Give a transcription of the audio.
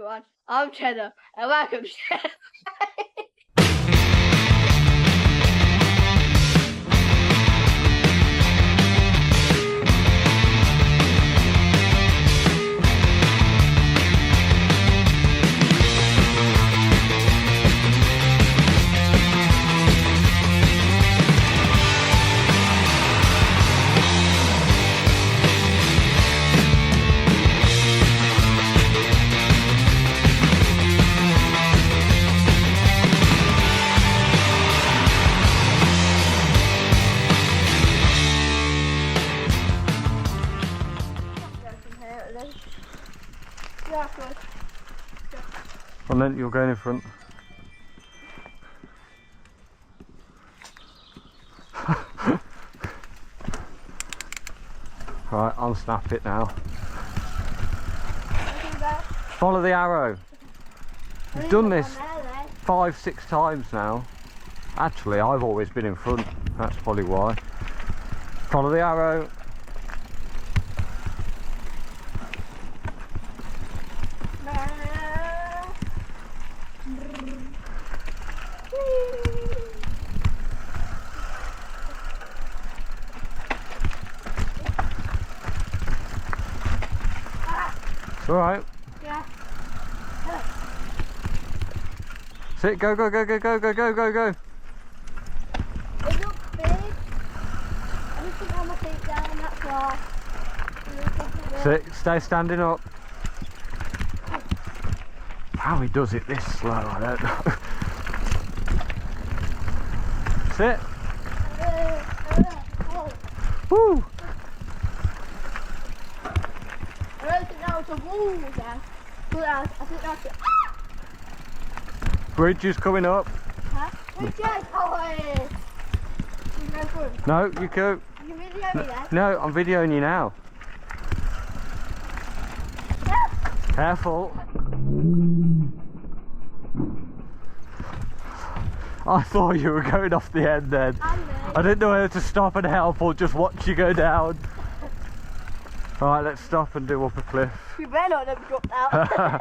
everyone, I'm Cheddar, and welcome to Cheddar. And then you're going in front. Right, I'll snap it now. Follow the arrow. We've done this 5-6 times now. Actually, I've always been in front. That's probably why. Follow the arrow. It's alright. Yeah. Sit, go, go, go, go, go, go, go, go, go. It looks big. I just think I'm going to take down, that's why. Sit, stay standing up. How he does it this slow, I don't know. Sit. Woo! I don't think that was a wall again. I think that's it. Bridge is coming up. Huh? Which is going? No, you go. You video me then? No, I'm videoing you now. Careful. I thought you were going off the end then. I didn't know whether to stop and help or just watch you go down. Alright, let's stop and do up a cliff. You better not have dropped out.